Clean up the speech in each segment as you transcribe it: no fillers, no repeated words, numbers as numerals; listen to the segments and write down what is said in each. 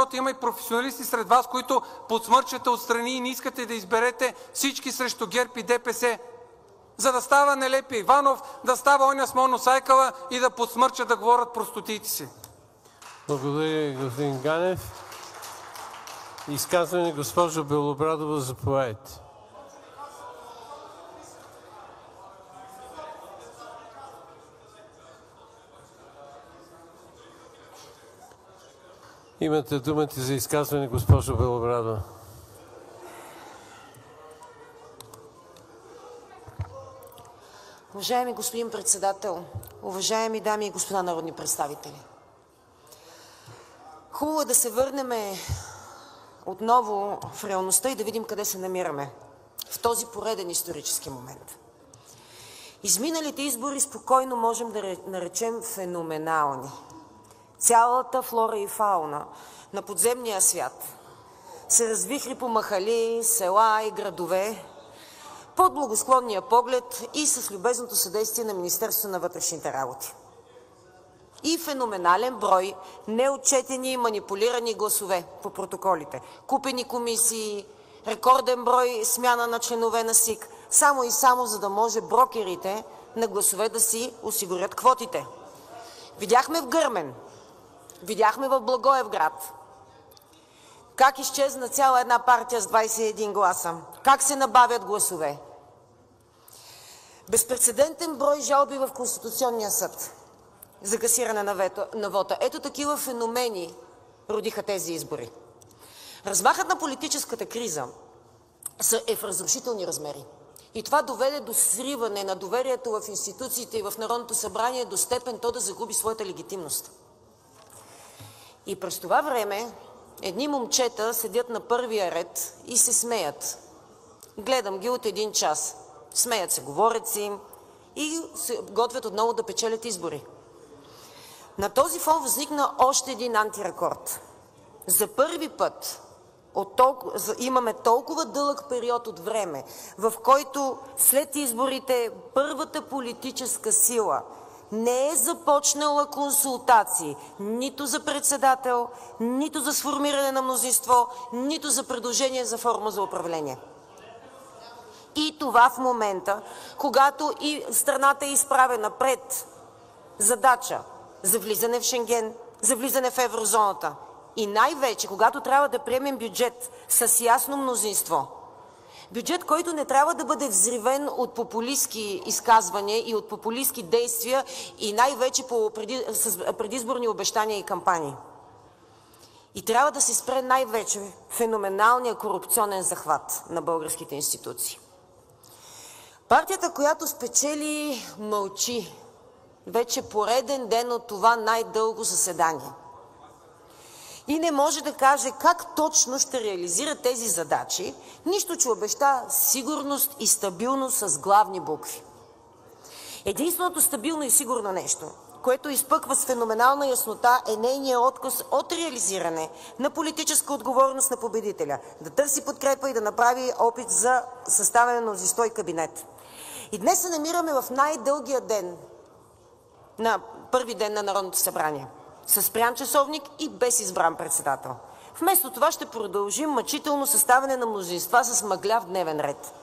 защото има и професионалисти сред вас, които подсмърчате отстрани и не искате да изберете всички срещу ГЕРБ и ДПС, за да става Нелепи Иванов, да става оня Смолно Сайкала и да подсмърчат да говорят простотиите си. Благодаря, господин Ганев. Изказване госпожо Белобрадова, заповядайте. Имате думата за изказване, госпожо Белобрадова. Уважаеми господин председател, уважаеми дами и господа народни представители! Хубаво е да се върнем отново в реалността и да видим къде се намираме в този пореден исторически момент. Изминалите избори спокойно можем да наречем феноменални. Цялата флора и фауна на подземния свят се развихри по махали, села и градове под благосклонния поглед и с любезното съдействие на Министерството на вътрешните работи. И феноменален брой неотчетени и манипулирани гласове по протоколите, купени комисии, рекорден брой смяна на членове на СИК, само и само за да може брокерите на гласове да си осигурят квотите. Видяхме в Гърмен, видяхме в Благоевград как изчезна цяла една партия с 21 гласа, как се набавят гласове. Безпрецедентен брой жалби в Конституционния съд за касиране на вота. Ето такива феномени родиха тези избори. Размахът на политическата криза е в разрушителни размери. И това доведе до сриване на доверието в институциите и в Народното събрание до степен то да загуби своята легитимност. И през това време едни момчета седят на първия ред и се смеят. Гледам ги от 1 час. Смеят се, говорят си и се готвят отново да печелят избори. На този фон възникна още един антирекорд. За първи път имаме толкова дълъг период от време, в който след изборите първата политическа сила не е започнала консултации нито за председател, нито за сформиране на мнозинство, нито за предложение за форма за управление. И това в момента, когато и страната е изправена пред задача за влизане в Шенген, за влизане в еврозоната и най-вече, когато трябва да приемем бюджет с ясно мнозинство. Бюджет, който не трябва да бъде взривен от популистки изказвания и от популистки действия и най-вече с предизборни обещания и кампании. И трябва да се спре най-вече феноменалния корупционен захват на българските институции. Партията, която спечели, мълчи вече пореден ден от това най-дълго заседание. И не може да каже как точно ще реализира тези задачи, нищо че обеща сигурност и стабилност с главни букви. Единственото стабилно и сигурно нещо, което изпъква с феноменална яснота, е нейният отказ от реализиране на политическа отговорност на победителя, да търси подкрепа и да направи опит за съставяне на мнозинство и кабинет. И днес се намираме в най-дългия ден, на първи ден на Народното събрание, с спрян часовник и без избран председател. Вместо това ще продължим мъчително съставяне на мнозинства с мъгляв дневен ред.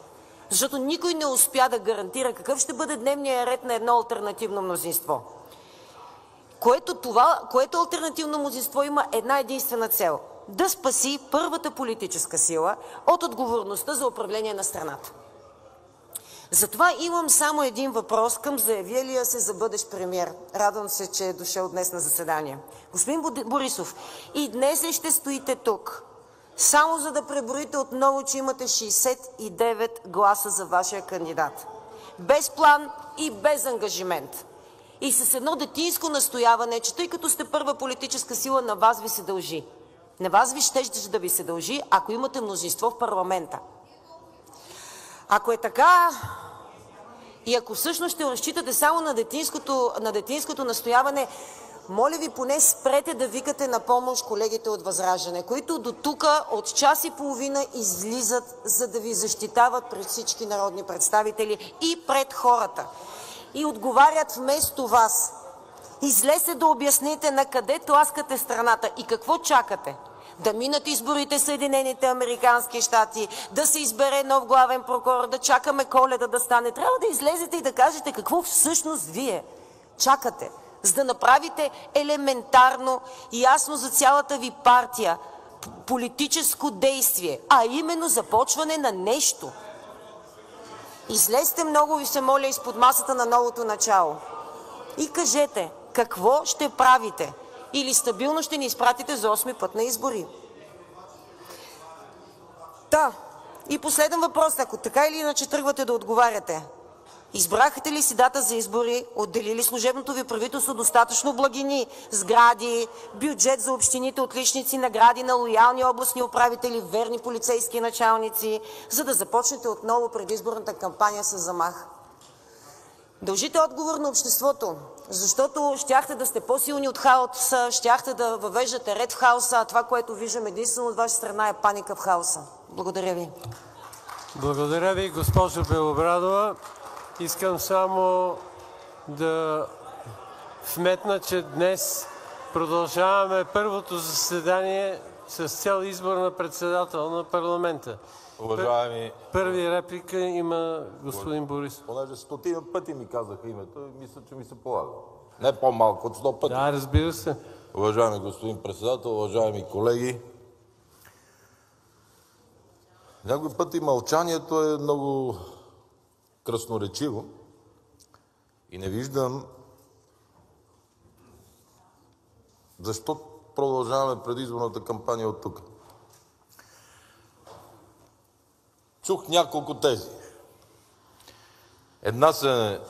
Защото никой не успя да гарантира какъв ще бъде дневният ред на едно алтернативно мнозинство. Което алтернативно мнозинство има една единствена цел – да спаси първата политическа сила от отговорността за управление на страната. Затова имам само един въпрос към заявилия се за бъдещ премиер. Радвам се, че е дошъл днес на заседание. Господин Борисов, и днес ли ще стоите тук, само за да преброите отново, че имате 69 гласа за вашия кандидат? Без план и без ангажимент. И с едно детинско настояване, че тъй като сте първа политическа сила, на вас ви се дължи. На вас ви ще да ви се дължи, ако имате мнозинство в парламента. Ако е така и ако всъщност ще разчитате само на детинското настояване, моля ви, поне спрете да викате на помощ колегите от ВЪЗРАЖДАНЕ, които до тук от час и половина излизат, за да ви защитават пред всички народни представители и пред хората. И отговарят вместо вас. Излезте да обясните на къде тласкате страната и какво чакате. да минат изборите в Съединените американски щати, да се избере нов главен прокурор, да чакаме Коледа да стане. Трябва да излезете и да кажете какво всъщност вие чакате, за да направите елементарно и ясно за цялата ви партия политическо действие, а именно започване на нещо. Излезте, много ви се моля, изпод масата на новото начало и кажете какво ще правите, или стабилно ще ни изпратите за 8-ми път на избори. И последен въпрос, ако така или иначе тръгвате да отговаряте. Избрахте ли си дата за избори? Отдели ли служебното ви правителство достатъчно благини, сгради, бюджет за общините, отличници, награди на лоялни областни управители, верни полицейски началници, за да започнете отново предизборната кампания с замах? Дължите отговор на обществото, защото щяхте да сте по-силни от хаоса, щяхте да въвеждате ред в хаоса, а това, което виждам единствено от ваша страна, е паника в хаоса. Благодаря ви. Благодаря ви, госпожо Белобрадова. Искам само да вметна, че днес продължаваме първото заседание с цел избор на председател на парламента. Уважаеми... Първи реплика има господин Борис. Понеже 100 пъти ми казаха името, мисля, че ми се полага. Не по-малко от 100 пъти. Да, разбира се. Уважаеми господин председател, уважаеми колеги, някой пъти мълчанието е много красноречиво и не виждам защо продължаваме предизборната кампания от тук. Чух няколко тези. Една се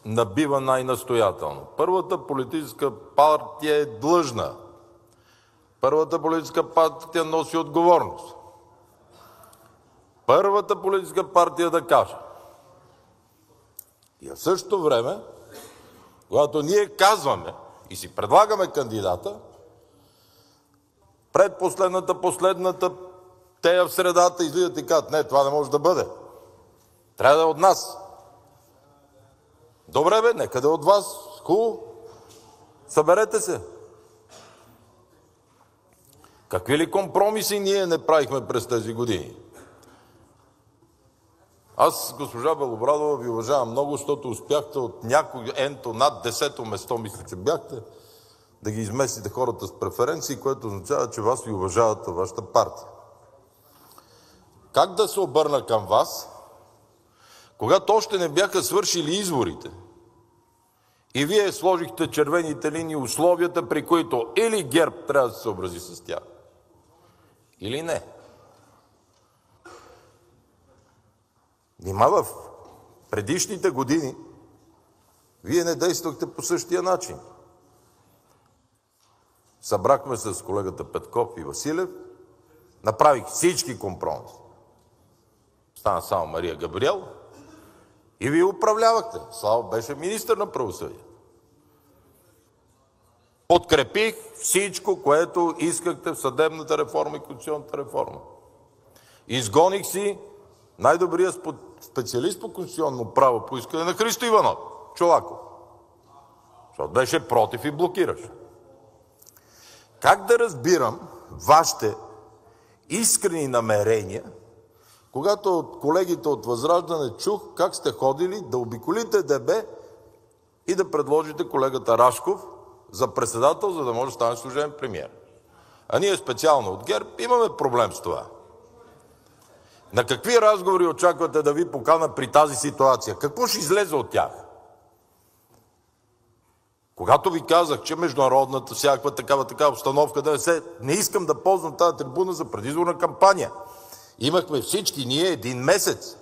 набива най-настоятелно. Първата политическа партия е длъжна. Първата политическа партия носи отговорност. Първата политическа партия да каже. И в същото време, когато ние казваме и си предлагаме кандидата, предпоследната, последната, те в средата излизат и казват, не, това не може да бъде. Трябва да е от нас. Добре бе, нека да е от вас. Хубаво. Съберете се. Какви ли компромиси ние не правихме през тези години? Аз, госпожа Белобрадова, ви уважавам много, защото успяхте от някой енто над 10-то место, мисля, че бяхте, да ги изместите хората с преференции, което означава, че вас ви уважават във вашата партия. Как да се обърна към вас, когато още не бяха свършили изборите и вие сложихте червените линии, условията, при които или ГЕРБ трябва да се съобрази с тях, или не? Нима в предишните години вие не действахте по същия начин. Събрахме се с колегата Петков и Василев, направих всички компромиси. Стана само Мария Габриел и вие управлявахте. Слава беше министър на правосъдие. Подкрепих всичко, което искахте в съдебната реформа и конституционната реформа. Изгоних си най-добрият специалист по конституционно право по искане на Христо Иванов, Чолаков. Защото беше против и блокираше. Как да разбирам вашите искрени намерения, когато от колегите от Възраждане чух как сте ходили да обиколите ДБ и да предложите колегата Рашков за председател, за да може да стане служебен премиер. А ние специално от ГЕРБ имаме проблем с това. На какви разговори очаквате да ви покана при тази ситуация? Какво ще излезе от тях? Когато ви казах, че международната всякаква такава обстановка не искам да ползвам тази трибуна за предизборна кампания. Имахме всички ние един месец.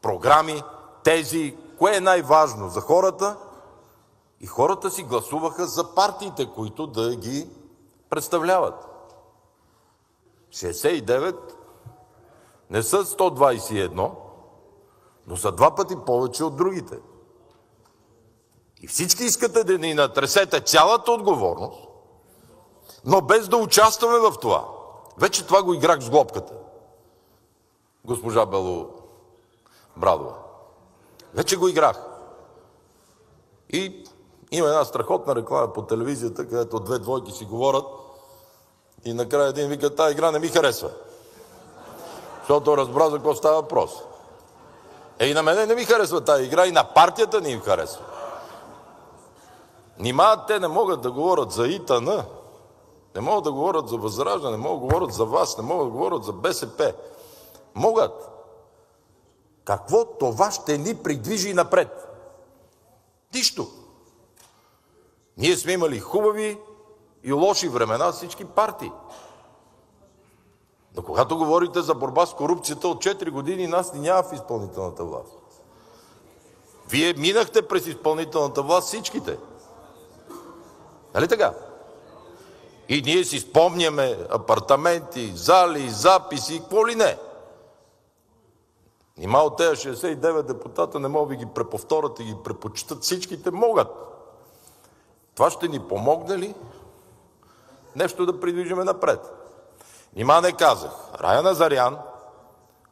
Програми, тези, кое е най-важно за хората? И хората си гласуваха за партиите, които да ги представляват. 69 не са 121, но са 2 пъти повече от другите. И всички искате да ни натресете цялата отговорност, но без да участваме в това. Вече това го играх с глобката. Госпожа Белобрадова. Вече го играх. И има една страхотна реклама по телевизията, където 2 двойки си говорят И накрая един вика, тази игра не ми харесва. Защото разбра за какво става въпрос. И на мене не ми харесва тази игра, и на партията не им харесва. Нима те не могат да говорят за ИТН, не могат да говорят за Възраждане, не могат да говорят за вас, не могат да говорят за БСП. Могат. Какво това ще ни придвижи напред? Нищо. Ние сме имали хубави и лоши времена всички партии. Но когато говорите за борба с корупцията, от 4 години нас ни няма в изпълнителната власт. Вие минахте през изпълнителната власт всичките. Нали така? И ние си спомняме апартаменти, зали, записи, какво ли не. Нима от тези 69 депутата не могат да ги преповторят и ги препочитат. Всичките могат. Това ще ни помогне ли нещо да придвижиме напред? Нима не казах. Рая Назарян,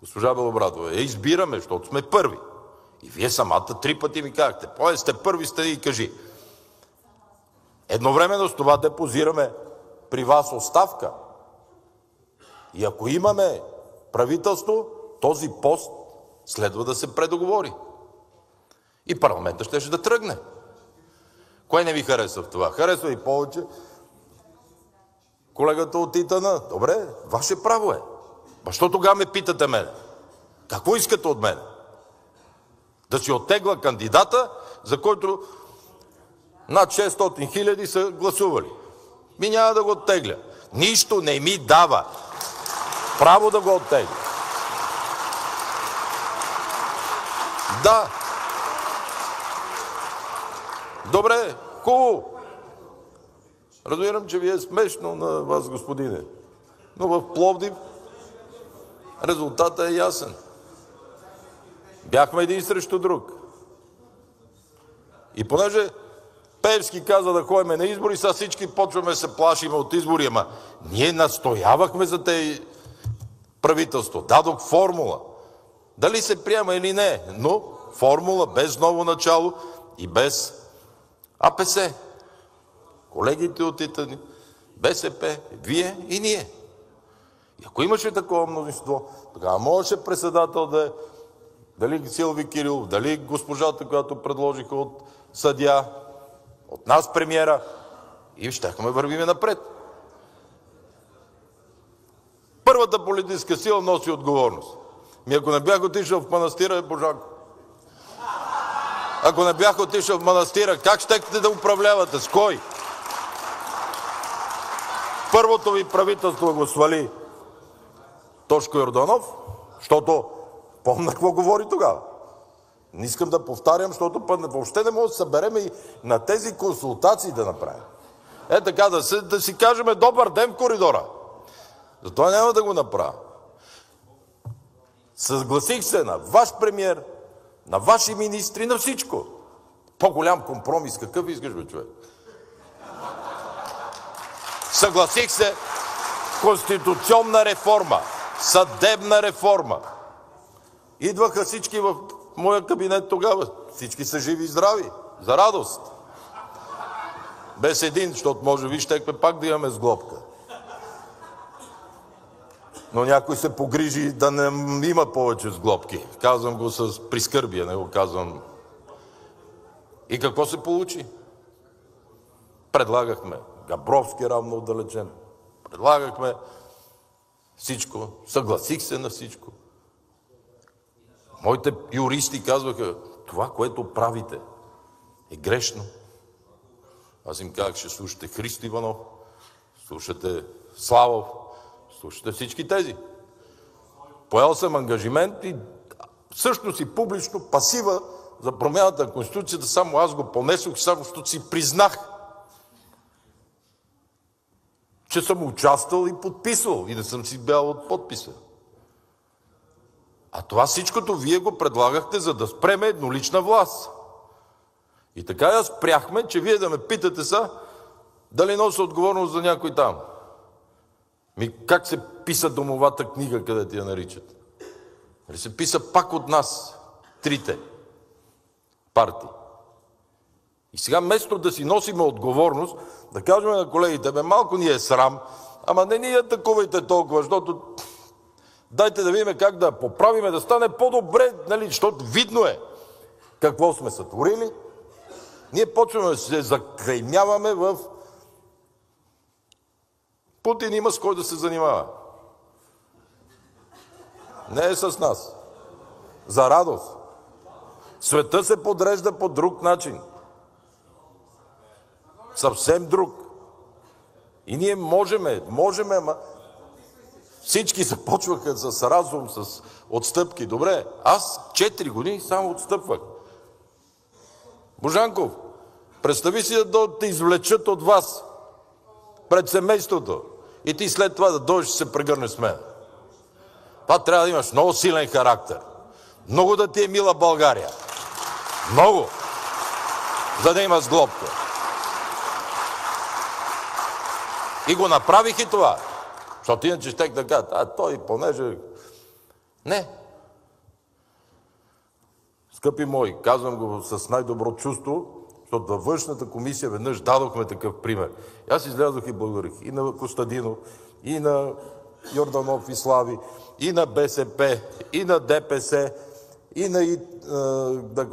госпожа Белобрадова, я избираме, защото сме първи. И вие самата 3 пъти ми казахте, поне сте първи, сте и кажи. Едновременно с това депозираме при вас оставка. И ако имаме правителство, този пост следва да се предоговори. И парламента ще да тръгне. Кое не ви харесва в това? Харесва и повече колегата от ИТН. Добре, ваше право е. Защо тогава ме питате мене? Какво искате от мен? Да си оттегла кандидата, за който над 600 хиляди са гласували. Ми няма да го оттегля. Нищо не ми дава право да го оттегля. Да. Добре, хубаво. Разбирам, че ви е смешно на вас, господине. Но в Пловдив резултатът е ясен. Бяхме един срещу друг. И понеже Пеевски каза да ходим на избори, сега всички почваме да се плашим от избори, ама ние настоявахме за тези правителство. Дадох формула. Дали се приема или не, но формула без ново начало и без АПС. Колегите от ИТН, БСП, вие и ние. И ако имаше такова мнозинство, тогава можеше председател да е дали Силви Кирилов, дали госпожата, която предложиха от съдия, от нас премиера, и щяхме вървиме напред. Първата политическа сила носи отговорност. Ако не бях отишъл в манастира, Божако. Ако не бях отишъл в манастира, как щехте да управлявате? С кой? Първото ви правителство го свали Тошко Йорданов, защото помня какво говори тогава. Не искам да повтарям, защото въобще не може да съберем и на тези консултации да направим. Така да си кажем добър ден в коридора. Затова няма да го направя. Съгласих се на ваш премиер, на ваши министри, на всичко. По-голям компромис какъв искаш, бе, човек? Съгласих се конституционна реформа, съдебна реформа. Идваха всички в моя кабинет тогава. Всички са живи и здрави. За радост. Без един, защото може би щехме пак да имаме сглобка. Но някой се погрижи да не има повече сглобки. Казвам го с прискърбие, не го казвам. И какво се получи? Предлагахме Габровски равно отдалечен. Предлагахме всичко. Съгласих се на всичко. Моите юристи казваха, това, което правите, е грешно. Аз им казах, ще слушате Христо Иванов, слушате Славов, слушате всички тези. Поел съм ангажимент и всъщност и публично пасива за промяната на Конституцията, само аз го понесох, само защото си признах, че съм участвал и подписал и не съм си бял от подписа. А това всичкото вие го предлагахте, за да спреме еднолична власт. И така я спряхме, че вие да ме питате са, дали нося отговорност за някой там. Как се писа домовата книга, къде ти я наричат? Нали се писа пак от нас, трите партии. И сега вместо да си носиме отговорност, да кажем на колегите, малко ни е срам, Ама не ни атакувайте толкова, защото дайте да видим как да поправиме, да стане по-добре, нали, защото видно е какво сме сътворили. Ние почваме да се заклеймяваме в Путин има с кой да се занимава. Не е с нас. За радост. Света се подрежда по друг начин. Съвсем друг. И ние можем, ама всички започваха с разум, с отстъпки. Добре, аз 4 години само отстъпвах. Божанков, представи си да те извлечат от вас пред семейството и ти след това да дойдеш и се прегърнеш с мен. Това трябва да имаш много силен характер. Много да ти е мила България. Много. За да има сглобка. И го направих и това. Защото иначе щех да кажа, той понеже... Не. Скъпи мои, казвам го с най-добро чувство, защото във външната комисия веднъж дадохме такъв пример. И аз излязох и благодарих и на Костадинов, и на Йорданов и Слави, и на БСП, и на ДПС, и на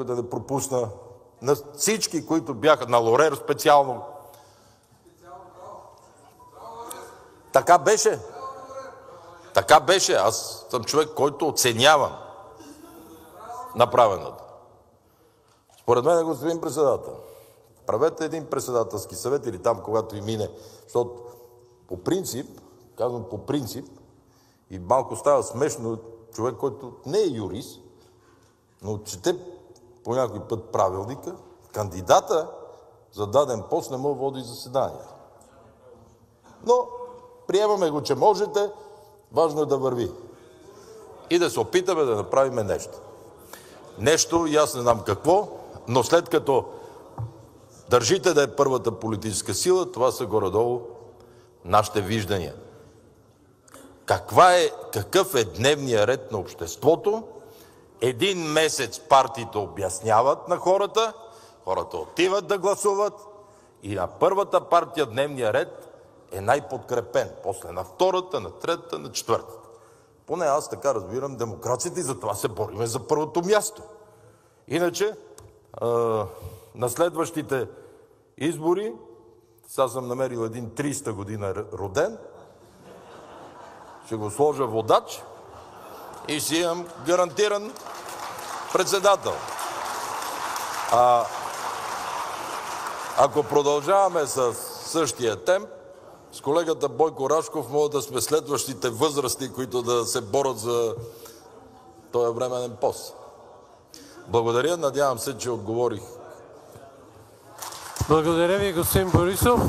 да не пропусна, на всички, които бяха, на Лорер специално. Така беше. Така беше. Аз съм човек, който оценявам направеното. Според мен, господин председател, правете един председателски съвет или там, когато и мине, защото по принцип, казвам по принцип, и малко става смешно човек, който не е юрист, но чете по някой път правилника, кандидата за даден пост не може води заседание. Но приемаме го, че можете, важно е да върви. И да се опитаме да направим нещо. Нещо, и аз не знам какво, но след като държите да е първата политическа сила, това са горе-долу нашите виждания. Какъв е дневният ред на обществото? Един месец партиите обясняват на хората, хората отиват да гласуват и на първата партия дневния ред е най-подкрепен. После на втората, на третата, на четвъртата. Поне аз така разбирам демокрацията и затова се бориме за първото място. Иначе, на следващите избори, сега съм намерил един 300 година роден, ще го сложа водач и си имам гарантиран председател. Ако продължаваме с същия темп, с колегата Бойко Рашков мога да сме следващите възрасти, които да се борят за този временен пост. Благодаря, надявам се, че отговорих. Благодаря ви, господин Борисов.